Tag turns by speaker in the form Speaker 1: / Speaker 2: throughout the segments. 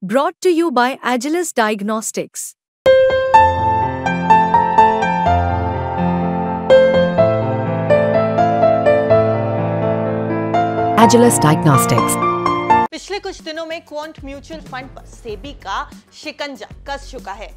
Speaker 1: Brought to you by Agilus Diagnostics.
Speaker 2: Agilus Diagnostics.
Speaker 3: पिछले कुछ दिनों में क्वांट म्यूचुअल फंड पर सेबी का शिकंजा कस चुका है।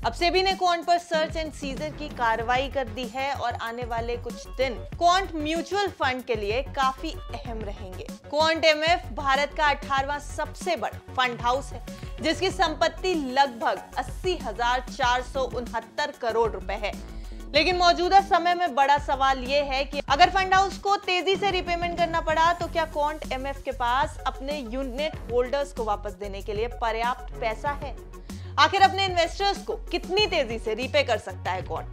Speaker 3: अब सेबी ने क्वांट पर सर्च एंड सीजर की कार्रवाई कर दी है और आने वाले कुछ दिन क्वांट म्यूचुअल फंड के लिए काफी अहम रहेंगे। क्वांट एमएफ भारत का 18वां सबसे बड़ा फंड हाउस है, जिसकी संपत्ति लगभग 80,469 करोड़ रुपए है। लेकिन मौजूदा समय में बड़ा सवाल यह है कि अगर फंड हाउस को तेजी से रिपेमेंट करना पड़ा तो क्या क्वांट एमएफ के पास अपने यूनिट होल्डर्स को वापस देने के लिए पर्याप्त पैसा है? आखिर अपने इन्वेस्टर्स को कितनी तेजी से रीपे कर सकता है क्वांट?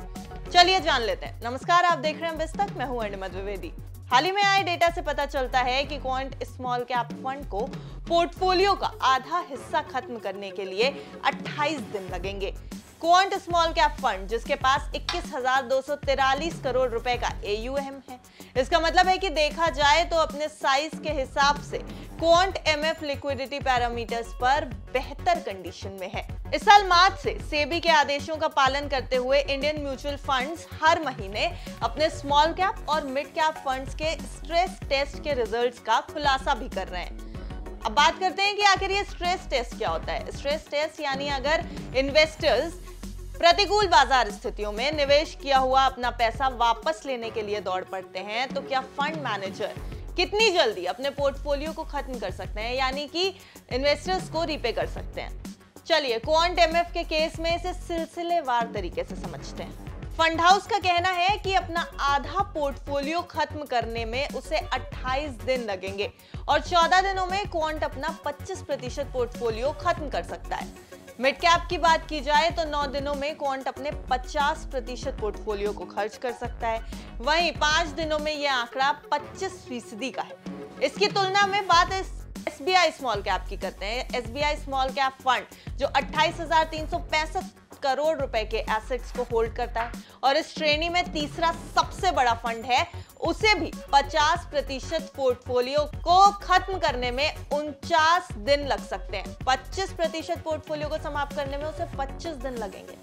Speaker 3: चलिए जान लेते हैं। नमस्कार, आप देख रहे हैं बिस्तक, मैं हूं अर्णिमा द्विवेदी। हाल ही में आए डेटा से पता चलता है कि क्वांट स्मॉल कैप फंड को पोर्टफोलियो का आधा हिस्सा खत्म करने के लिए 28 दिन लगेंगे। क्वांट स्मॉल कैप फंड, जिसके पास 21,243 करोड़ रुपए का AUM है, इसका मतलब है कि देखा जाए तो अपने साइज के हिसाब से क्वांट एमएफ लिक्विडिटी पैरामीटर्स पर बेहतर कंडीशन में है। इस साल मार्च से सेबी के आदेशों का पालन करते हुए इंडियन म्यूचुअल फंड्स हर महीने अपने स्मॉल कैप और मिड कैप फंड्स के स्ट्रेस टेस्ट के रिजल्ट्स का खुलासा भी कर रहे हैं। अब बात करते हैं कि आखिर ये स्ट्रेस टेस्ट क्या होता है। स्ट्रेस टेस्ट यानी अगर इन्वेस्टर्स प्रतिकूल बाजार स्थितियों में निवेश किया हुआ अपना पैसा वापस लेने के लिए दौड़ पड़ते हैं, तो क्या फंड मैनेजर कितनी जल्दी अपने पोर्टफोलियो को खत्म कर सकते हैं, यानी कि इन्वेस्टर्स को रीपे कर सकते हैं। चलिए क्वांट एमएफ के केस में इसे सिलसिलेवार तरीके से समझते हैं। फंड हाउस का कहना है कि अपना आधा पोर्टफोलियो खत्म करने में उसे 28 दिन लगेंगे और 14 दिनों में क्वांट अपना 25% पोर्टफोलियो खत्म कर सकता है। मिड कैप की बात की जाए तो 9 दिनों में क्वांट अपने 50% पोर्टफोलियो को खर्च कर सकता है। वहीं 5 दिनों में यह आंकड़ा 25% का है। इसकी तुलना में बात एसबीआई स्मॉल कैप की करते हैं। एसबीआई स्मॉल कैप फंड जो 28,365 करोड़ रुपए के एसेट्स को होल्ड करता है और इस श्रेणी में तीसरा सबसे बड़ा फंड है, उसे भी 50% पोर्टफोलियो को खत्म करने में 49 दिन लग सकते हैं। 25% पोर्टफोलियो को समाप्त करने में उसे 25 दिन लगेंगे।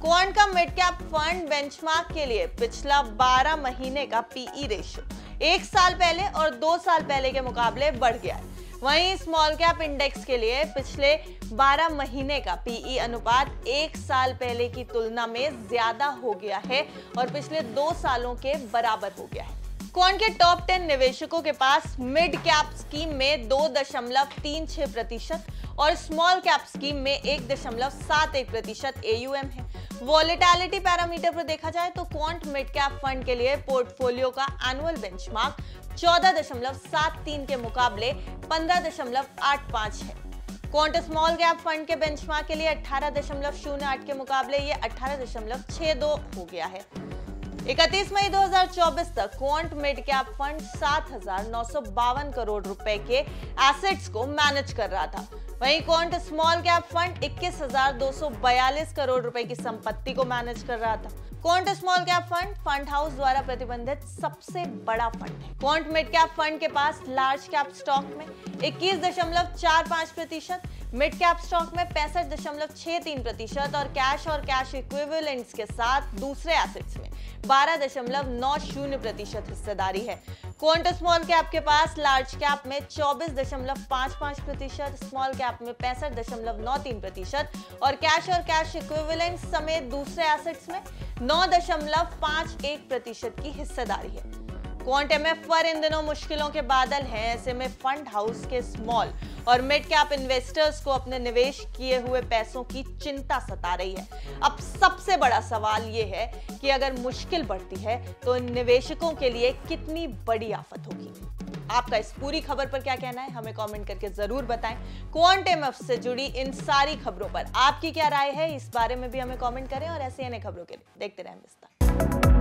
Speaker 3: क्वांट का मिड कैप फंड बेंचमार्क के लिए पिछला 12 महीने का पीई रेशियो 1 साल पहले और 2 साल पहले के मुकाबले बढ़ गया है। वहीं स्मॉल कैप इंडेक्स के लिए पिछले 12 महीने का पीई अनुपात 1 साल पहले की तुलना में ज्यादा हो गया है और पिछले 2 सालों के बराबर हो गया है। क्वांट के टॉप 10 निवेशकों के पास मिड कैप स्कीम में 2.36% और स्मॉल कैप स्कीम में 1.71% AUM है। वॉलेटिलिटी पैरामीटर पर देखा जाए तो क्वांट मिड कैप फंड के लिए पोर्टफोलियो का एनुअल बेंचमार्क 14.73 के मुकाबले 15.85 है। क्वांट स्मॉल कैप फंड के बेंचमार्क के लिए 18.08 के मुकाबले ये 18.62 हो गया है। 31 मई 2024 तक quant mid cap fund 7,952 crore रुपए के एसेट्स को मैनेज कर रहा था। वहीं quant small cap fund 21,242 crore रुपए की संपत्ति को मैनेज कर रहा था। Quant small cap fund house द्वारा प्रतिबंधित सबसे बड़ा फंड है। क्वांट मिड कैप फंड के पास लार्ज कैप स्टॉक में 21.45%, मिड कैप स्टॉक में 65.63% और कैश इक्विवेलेंट्स के साथ दूसरे एसेट्स में 12.90% हिस्सेदारी है। क्वांट स्मॉल कैप के पास लार्ज कैप में 24.55%, स्मॉल कैप में 65.93% और कैश इक्विवेलेंट्स समेत दूसरे एसेट्स में 9.51% की हिस्सेदारी है। क्वांट एमएफ पर इन दिनों मुश्किलों के बादल हैं। ऐसे में फंड हाउस के स्मॉल और मिड कैप इन्वेस्टर्स को अपने निवेश किए हुए पैसों की चिंता सता रही है। अब सबसे बड़ा सवाल ये है कि अगर मुश्किल बढ़ती है तो इन निवेशकों के लिए कितनी बड़ी आफत होगी। आपका इस पूरी खबर पर क्या कहना है, हमें कमेंट करके जरूर बताएं। क्वांट एमएफ से जुड़ी इन सारी खबरों पर आपकी क्या राय है, इस बारे में भी हमें कमेंट करें और ऐसे अन्य खबरों के लिए देखते रहें बिस्तार।